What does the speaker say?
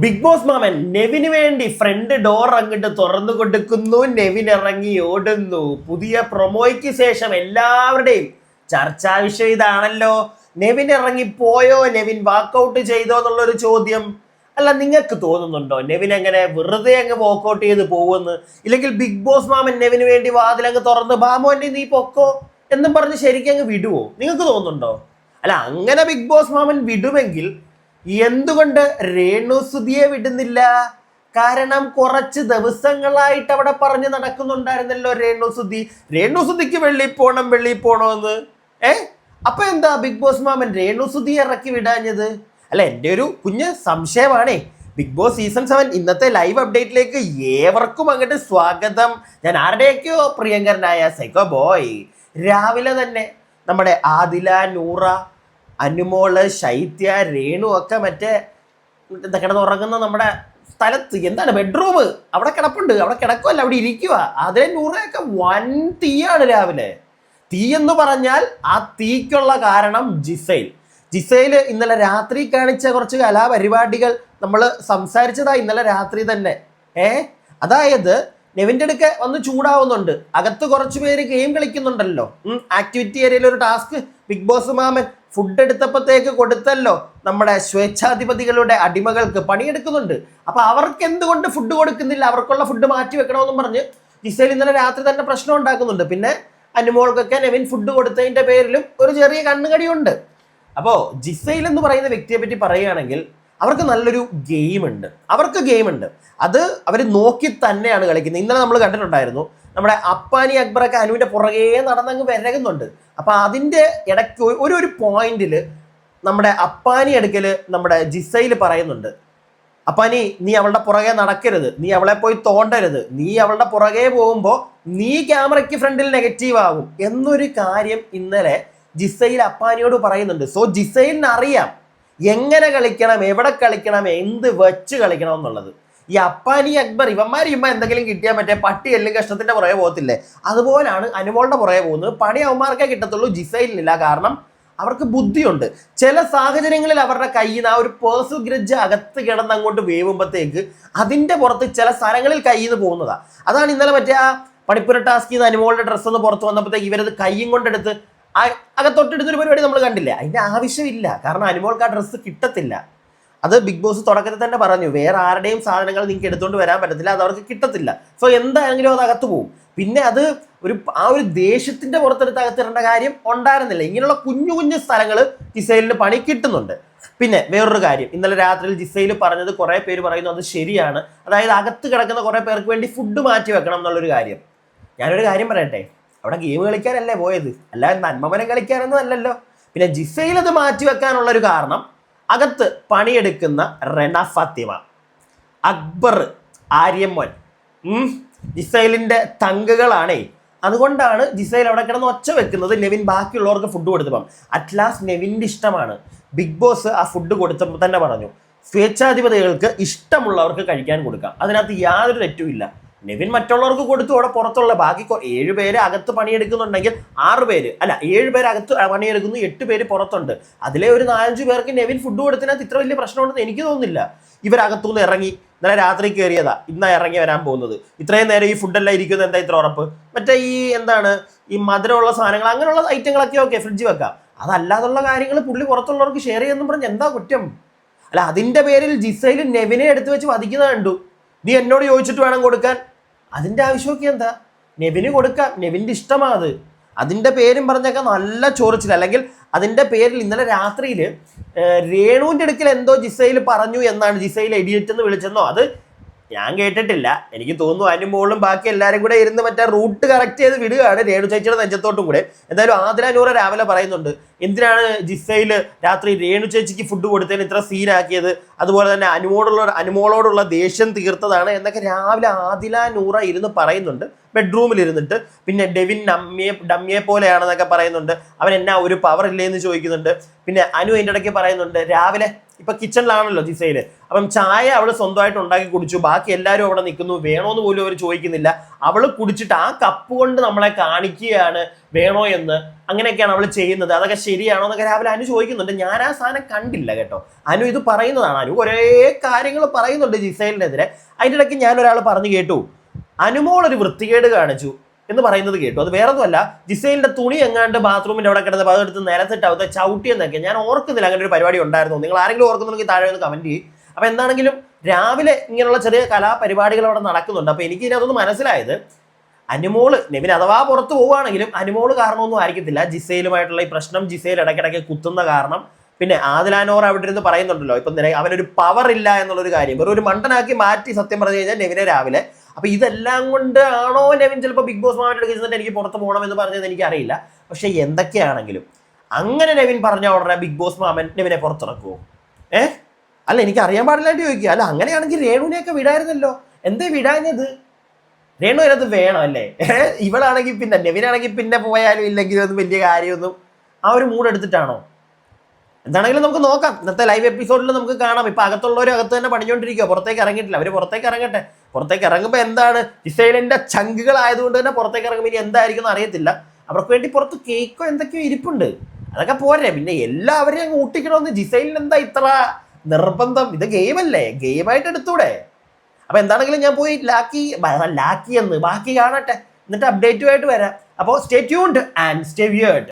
Big boss മാമൻ നെവിന് വേണ്ടി front door അങ്ങോട്ട് തുറന്നു കൊടുക്കുന്നു. നെവിൻ ഇറങ്ങി ഓടുന്നു. പുതിയ പ്രൊമോയ്ക്ക് ശേഷം എല്ലാവരുടെയും ചർച്ചാ വിഷയം ഇതാണല്ലോ. നെവിൻ ഇറങ്ങി പോയോ, നെവിൻ വാക്കൗട്ട് ചെയ്തോ എന്നുള്ളൊരു ചോദ്യം. അല്ല, നിങ്ങൾക്ക് തോന്നുന്നുണ്ടോ നെവിൻ എങ്ങനെ വെറുതെ അങ്ങ് വാക്കൗട്ട് ചെയ്ത് പോകുമെന്ന്? ഇല്ലെങ്കിൽ ബിഗ് ബോസ് മാമൻ നെവിന് വേണ്ടി വാതിലങ്ങ് തുറന്ന് ബാമോന്റെ നീ പൊക്കോ എന്നും പറഞ്ഞ് ശരിക്കും അങ്ങ് വിടുവോ? നിങ്ങൾക്ക് തോന്നുന്നുണ്ടോ? അല്ല, അങ്ങനെ ബിഗ് ബോസ് മാമൻ വിടുമെങ്കിൽ എന്തുകൊണ്ട് രേണുസുതിയെ വിടുന്നില്ല? കാരണം കുറച്ച് ദിവസങ്ങളായിട്ട് അവിടെ പറഞ്ഞു നടക്കുന്നുണ്ടായിരുന്നല്ലോ രേണുസുതിക്ക് വെള്ളി പോണോ എന്ന്. അപ്പൊ എന്താ ബിഗ് ബോസ് മാമൻ രേണുസുതിയെ ഇറക്കി വിടാഞ്ഞത്? അല്ല, എൻ്റെ ഒരു കുഞ്ഞ് സംശയമാണേ. ബിഗ് ബോസ് സീസൺ 7 ഇന്നത്തെ ലൈവ് അപ്ഡേറ്റിലേക്ക് ഏവർക്കും അങ്ങോട്ട് സ്വാഗതം. ഞാൻ ആരുടെയൊക്കെയോ പ്രിയങ്കരനായ സൈക്കോ ബോയ്. രാവിലെ തന്നെ നമ്മുടെ ആദില, നൂറ, അനുമോള്, ശൈത്യ, രേണു ഒക്കെ മറ്റേ കിടന്നുറങ്ങുന്ന നമ്മുടെ സ്ഥലത്ത് എന്താണ് ബെഡ്റൂം അവിടെ കിടപ്പുണ്ട്. അവിടെ കിടക്കുമല്ല, അവിടെ ഇരിക്കുക. അതിലെ നൂറയൊക്കെ വൻ തീയാണ് രാവിലെ. തീ എന്ന് പറഞ്ഞാൽ ആ തീക്കുള്ള കാരണം ജിസൈൽ ഇന്നലെ രാത്രി കാണിച്ച കുറച്ച് കലാപരിപാടികൾ നമ്മൾ സംസാരിച്ചതാ ഇന്നലെ രാത്രി തന്നെ. അതായത് നെവിൻ്റെ അടുക്കെ വന്ന് ചൂടാവുന്നുണ്ട്. അകത്ത് കുറച്ച് പേര് ഗെയിം കളിക്കുന്നുണ്ടല്ലോ. ആക്ടിവിറ്റി ഏരിയയിൽ ഒരു ടാസ്ക് ബിഗ് ബോസ് മാമൻ ഫുഡ് എടുത്തപ്പോഴത്തേക്ക് കൊടുത്തല്ലോ നമ്മുടെ സ്വേച്ഛാധിപതികളുടെ അടിമകൾക്ക് പണിയെടുക്കുന്നുണ്ട്. അപ്പൊ അവർക്ക് എന്തുകൊണ്ട് ഫുഡ് കൊടുക്കുന്നില്ല, അവർക്കുള്ള ഫുഡ് മാറ്റി വെക്കണമെന്നും പറഞ്ഞ് ജിസൈൽ ഇന്നലെ രാത്രി തന്നെ പ്രശ്നം ഉണ്ടാക്കുന്നുണ്ട്. പിന്നെ അനുമോൾക്കൊക്കെ നെവിൻ ഫുഡ് കൊടുത്തതിന്റെ പേരിലും ഒരു ചെറിയ കണ്ണുകടിയുണ്ട്. അപ്പോ ജിസൈൽ എന്ന് പറയുന്ന വ്യക്തിയെ പറ്റി പറയുകയാണെങ്കിൽ അവർക്ക് നല്ലൊരു ഗെയിം ഉണ്ട്. അത് അവർ നോക്കി തന്നെയാണ് കളിക്കുന്നത്. ഇന്നലെ നമ്മൾ കണ്ടിട്ടുണ്ടായിരുന്നു നമ്മുടെ അപ്പാനി അക്ബറൊക്കെ അനുവിന്റെ പുറകെ നടന്നങ്ങ് വിരകുന്നുണ്ട്. അപ്പൊ അതിന്റെ ഇടയ്ക്ക് ഒരു പോയിന്റിൽ നമ്മുടെ അപ്പാനി അടുക്കല് നമ്മുടെ ജിസൈൽ പറയുന്നുണ്ട്, അപ്പാനി നീ അവളുടെ പുറകെ നടക്കരുത്, നീ അവളെ പോയി തോണ്ടരുത്, നീ അവളുടെ പുറകെ പോകുമ്പോൾ നീ ക്യാമറയ്ക്ക് ഫ്രണ്ടിൽ നെഗറ്റീവ് ആകും എന്നൊരു കാര്യം ഇന്നലെ ജിസൈൽ അപ്പാനിയോട് പറയുന്നുണ്ട്. സോ ജിസൈലിന് അറിയാം എങ്ങനെ കളിക്കണം, എവിടെ കളിക്കണം, എന്ത് വെച്ച് കളിക്കണം എന്നുള്ളത്. ഈ അപ്പാനി അക്ബർ ഇവന്മാരിയുമ്പോൾ എന്തെങ്കിലും കിട്ടിയാൽ മറ്റേ പട്ടി എല്ലും കഷ്ണത്തിന്റെ പുറകെ പോകത്തില്ലേ, അതുപോലാണ് അനുമോളുടെ പുറകെ പോകുന്നത്. പണി അവന്മാർക്കേ കിട്ടത്തുള്ളൂ, ജിസൈലിനില്ല. കാരണം അവർക്ക് ബുദ്ധിയുണ്ട്. ചില സാഹചര്യങ്ങളിൽ അവരുടെ കയ്യിൽ നിന്ന് ആ ഒരു പേഴ്സണൽ ഗ്രഡ്ജ് അകത്ത് കിടന്ന് അങ്ങോട്ട് വേവുമ്പോഴത്തേക്ക് അതിന്റെ പുറത്ത് ചില സ്ഥലങ്ങളിൽ കയ്യിൽ നിന്ന് പോകുന്നതാ. അതാണ് ഇന്നലെ മറ്റേ ആ പണിപ്പുര ടാസ്കിൽ നിന്ന് അനുമോളുടെ ഡ്രസ്സ് ഒന്ന് പുറത്ത് വന്നപ്പോഴത്തേക്ക് ഇവരത് കയ്യും കൊണ്ടെടുത്ത് അകത്തൊട്ടെടുത്തൊരു പരിപാടി നമ്മൾ കണ്ടില്ലേ. അതിന്റെ ആവശ്യമില്ല. കാരണം അനുമോൾക്ക് ആ ഡ്രസ്സ് കിട്ടത്തില്ല. അത് ബിഗ് ബോസ് തുടക്കത്തിൽ തന്നെ പറഞ്ഞു, വേറെ ആരുടെയും സാധനങ്ങൾ നിങ്ങൾക്ക് എടുത്തുകൊണ്ട് വരാൻ പറ്റത്തില്ല, അത് അവർക്ക് കിട്ടത്തില്ല. സോ എന്താണെങ്കിലും അത് അകത്ത് പോകും. പിന്നെ അത് ആ ഒരു ദേഷ്യത്തിന്റെ പുറത്തെടുത്ത് അകത്തിടേണ്ട കാര്യം ഉണ്ടായിരുന്നില്ല. ഇങ്ങനെയുള്ള കുഞ്ഞു കുഞ്ഞു സ്ഥലങ്ങൾ ജിസൈലിന് പണി കിട്ടുന്നുണ്ട്. പിന്നെ വേറൊരു കാര്യം, ഇന്നലെ രാത്രിയിൽ ജിസൈൽ പറഞ്ഞത് കുറെ പേര് പറയുന്നു അത് ശരിയാണ്. അതായത് അകത്ത് കിടക്കുന്ന കുറെ പേർക്ക് വേണ്ടി ഫുഡ് മാറ്റി വെക്കണം എന്നുള്ളൊരു കാര്യം. ഞാനൊരു കാര്യം പറയട്ടെ, അവിടെ ഗെയിം കളിക്കാനല്ലേ പോയത്, അല്ലാതെ നന്മമനം കളിക്കാനൊന്നും അല്ലല്ലോ. പിന്നെ ജിസൈൽ അത് മാറ്റി വെക്കാനുള്ള ഒരു കാരണം, അകത്ത് പണിയെടുക്കുന്ന റെന ഫാത്തിമ, അക്ബർ, ആര്യമ്മോൻ ജിസൈലിന്റെ തങ്കുകളാണേ. അതുകൊണ്ടാണ് ജിസൈൽ അവിടെ കിടന്ന് ഒച്ച വെക്കുന്നത്. നെവിൻ ബാക്കിയുള്ളവർക്ക് ഫുഡ് കൊടുത്തപ്പം അറ്റ്ലാസ്റ്റ് നെവിൻ്റെ ഇഷ്ടമാണ്. ബിഗ് ബോസ് ആ ഫുഡ് കൊടുത്തപ്പോൾ തന്നെ പറഞ്ഞു, സ്വേച്ഛാധിപതികൾക്ക് ഇഷ്ടമുള്ളവർക്ക് കഴിക്കാൻ കൊടുക്കാം, അതിനകത്ത് യാതൊരു തെറ്റുമില്ല. നെവിൻ മറ്റുള്ളവർക്ക് കൊടുത്തു. അവിടെ പുറത്തുള്ള ബാക്കി 7 പേര് അകത്ത് പണിയെടുക്കുന്നുണ്ടെങ്കിൽ 6 പേര് അല്ല 7 പേര് അകത്ത് പണിയെടുക്കുന്നു, 8 പേര് പുറത്തുണ്ട്. അതിലെ ഒരു 4-5 പേർക്ക് നെവിൻ ഫുഡ് കൊടുത്തതിനകത്ത് ഇത്ര വലിയ പ്രശ്നമുണ്ടെന്ന് എനിക്ക് തോന്നുന്നില്ല. ഇവരകത്തുനിന്ന് ഇറങ്ങി ഇന്നലെ രാത്രി കയറിയതാ, ഇന്നാ ഇറങ്ങി വരാൻ പോകുന്നത്. ഇത്രയും നേരം ഈ ഫുഡെല്ലാം ഇരിക്കുന്നത് എന്താ ഇത്ര ഉറപ്പ്? മറ്റേ ഈ മധുരമുള്ള സാധനങ്ങൾ അങ്ങനെയുള്ള ഐറ്റങ്ങളൊക്കെ ഓക്കെ ഫ്രിഡ്ജ് വെക്കാം. അതല്ലാതുള്ള കാര്യങ്ങൾ പുള്ളി പുറത്തുള്ളവർക്ക് ഷെയർ ചെയ്യുമെന്ന് പറഞ്ഞ് എന്താ കുറ്റം? അല്ല, അതിന്റെ പേരിൽ ജിസൈൽ നെവിനെ എടുത്തു വെച്ച് വധിക്കുന്നത് കണ്ടു. നീ എന്നോട് ചോദിച്ചിട്ട് വേണം കൊടുക്കാൻ. അതിന്റെ ആവശ്യമൊക്കെ എന്താ? നെവിന് കൊടുക്കാം, നെവിൻ്റെ ഇഷ്ടമാണ് അത്. അതിന്റെ പേരും പറഞ്ഞൊക്കെ നല്ല ചോറിച്ചില്ല. അല്ലെങ്കിൽ അതിന്റെ പേരിൽ ഇന്നലെ രാത്രിയിൽ രേണുവിന്റെ അടുക്കൽ എന്തോ ജിസൈൽ പറഞ്ഞു എന്നാണ്, ജിസൈൽ എഡിറ്റ് എന്ന് വിളിച്ചെന്നോ, അത് ഞാൻ കേട്ടിട്ടില്ല. എനിക്ക് തോന്നുന്നു അനുമോളും ബാക്കി എല്ലാവരും കൂടെ ഇരുന്ന് മറ്റേ റൂട്ട് കറക്റ്റ് ചെയ്ത് വിടുകയാണ് രേണു ചേച്ചിയുടെ നെഞ്ചത്തോട്ടും കൂടെ. എന്തായാലും ആതിര നൂറ രാവിലെ പറയുന്നുണ്ട്, എന്തിനാണ് ജിസൈൽ രാത്രി രേണു ചേച്ചിക്ക് ഫുഡ് കൊടുത്തതിന് ഇത്ര സീനാക്കിയത്, അതുപോലെ തന്നെ അനുമോളോടുള്ള ദേഷ്യം തീർത്തതാണ് എന്നൊക്കെ രാവിലെ ആദില നൂറ ഇരുന്ന് പറയുന്നുണ്ട് ബെഡ്റൂമിൽ ഇരുന്നിട്ട്. പിന്നെ ഡെവിൻ ഡമ്മിയെ പോലെയാണെന്നൊക്കെ പറയുന്നുണ്ട്. അവൻ എന്നാ ഒരു പവർ ഇല്ലേ എന്ന് ചോദിക്കുന്നുണ്ട്. പിന്നെ അനു അതിൻ്റെ ഇടയ്ക്ക് പറയുന്നുണ്ട്, രാവിലെ ഇപ്പൊ കിച്ചണിലാണല്ലോ ജിസൈല്, അപ്പം ചായ അവൾ സ്വന്തമായിട്ട് ഉണ്ടാക്കി കുടിച്ചു, ബാക്കി എല്ലാവരും അവിടെ നിൽക്കുന്നു, വേണോന്ന് പോലും അവർ ചോദിക്കുന്നില്ല. അവൾ കുടിച്ചിട്ട് ആ കപ്പ് കൊണ്ട് നമ്മളെ കാണിക്കുകയാണ് വേണോ എന്ന്. അങ്ങനെയൊക്കെയാണ് അവൾ ചെയ്യുന്നത്. അതൊക്കെ ശരിയാണോ എന്നൊക്കെ രാവിലെ അനു ചോദിക്കുന്നുണ്ട്. ഞാൻ ആ സാധനം കണ്ടില്ല കേട്ടോ. അനു ഇത് പറയുന്നതാണ്. അനു കുറേ കാര്യങ്ങൾ പറയുന്നുണ്ട് ജിസൈലിനെതിരെ. അതിൻ്റെ ഇടയ്ക്ക് ഞാനൊരാൾ പറഞ്ഞു കേട്ടു, അനുമോൾ ഒരു വൃത്തികേട് കാണിച്ചു എന്ന് പറയുന്നത് കേട്ടു. അത് വേറൊന്നുമല്ല, ജിസൈലിന്റെ തുണി എങ്ങാണ്ട് ബാത്റൂമിന്റെ അവിടെ കിടന്ന് അതെടുത്ത് നിലത്തിട്ട് അവിടെ ചവിട്ടി എന്നൊക്കെ. ഞാൻ ഓർക്കുന്നില്ല അങ്ങനെ ഒരു പരിപാടി ഉണ്ടായിരുന്നു. നിങ്ങൾ ആരെങ്കിലും ഓർക്കുന്നുണ്ടെങ്കിൽ താഴെ ഒന്ന് കമന്റ് ചെയ്യും. അപ്പൊ എന്താണെങ്കിലും രാവിലെ ഇങ്ങനെയുള്ള ചെറിയ കലാപരിപാടികൾ അവിടെ നടക്കുന്നുണ്ട്. അപ്പൊ എനിക്ക് ഇനി അതൊന്ന് മനസ്സിലായത്, അനുമോള് നെവിൻ അഥവാ പുറത്ത് പോവുകയാണെങ്കിലും അനുമോള് കാരണമൊന്നും ആയിരിക്കത്തില്ല ജിസൈലുമായിട്ടുള്ള ഈ പ്രശ്നം. ജിസൈൽ ഇടയ്ക്കിടയ്ക്ക് കുത്തുന്ന കാരണം. പിന്നെ ആദിലാനോർ അവിടെ ഇരുന്ന് പറയുന്നുണ്ടല്ലോ ഇപ്പം അവനൊരു പവർ ഇല്ല എന്നുള്ളൊരു കാര്യം, വെറും ഒരു മണ്ടനാക്കി മാറ്റി സത്യം പറഞ്ഞു കഴിഞ്ഞാൽ നെവിനെ രാവിലെ. അപ്പൊ ഇതെല്ലാം കൊണ്ട് ആണോ നെവിൻ ചിലപ്പോൾ ബിഗ് ബോസ് മാമായിട്ട് എടുക്കുന്നത് എനിക്ക് പുറത്ത് പോകണം എന്ന് പറഞ്ഞത് എനിക്കറിയില്ല. പക്ഷെ എന്തൊക്കെയാണെങ്കിലും അങ്ങനെ നെവിൻ പറഞ്ഞ ഉടനെ ബിഗ് ബോസ് മാമൻ നെവിനെ പുറത്തിറക്കുമോ? അല്ല, എനിക്ക് അറിയാൻ പാടില്ലായിട്ട് ചോദിക്കുക. അല്ല, അങ്ങനെയാണെങ്കിൽ രേണുവിനെയൊക്കെ വിടായിരുന്നല്ലോ, എന്തേ വിടാഞ്ഞത്? രേണു അതിനകത്ത് വേണം അല്ലേ? ഇവളാണെങ്കിൽ പിന്നെ നെവിനാണെങ്കിൽ പിന്നെ പോയാലും ഇല്ലെങ്കിലും ഒന്നും വലിയ കാര്യമൊന്നും ആ ഒരു മൂഡ് എടുത്തിട്ടാണോ? എന്താണെങ്കിലും നമുക്ക് നോക്കാം. ഇന്നത്തെ ലൈവ് എപ്പിസോഡിൽ നമുക്ക് കാണാം. ഇപ്പൊ അകത്തുള്ളവരും അകത്ത് തന്നെ പണിഞ്ഞുകൊണ്ടിരിക്കുക, പുറത്തേക്ക് ഇറങ്ങിയിട്ടില്ല. അവര് പുറത്തേക്ക് ഇറങ്ങട്ടെ. പുറത്തേക്ക് ഇറങ്ങുമ്പോൾ എന്താണ്, ജിസൈലിന്റെ ചങ്കുകളായതുകൊണ്ട് തന്നെ പുറത്തേക്ക് ഇറങ്ങുമ്പോൾ ഇനി എന്തായിരിക്കും അറിയത്തില്ല. അവർക്ക് വേണ്ടി പുറത്ത് കേക്കോ എന്തൊക്കെയോ ഇരിപ്പുണ്ട്, അതൊക്കെ പോരെ. പിന്നെ എല്ലാവരെയും അങ്ങ് ഊട്ടിക്കണമെന്ന് ജിസൈലിന് എന്താ ഇത്ര നിർബന്ധം? ഇത് ഗെയിമല്ലേ, ഗെയിമായിട്ട് എടുത്തൂടെ? അപ്പൊ എന്താണെങ്കിലും ഞാൻ പോയി ലാക്കി എന്ന് ബാക്കി കാണട്ടെ, എന്നിട്ട് അപ്ഡേറ്റുമായിട്ട് വരാം. അപ്പോൾ stay tuned and stay weird.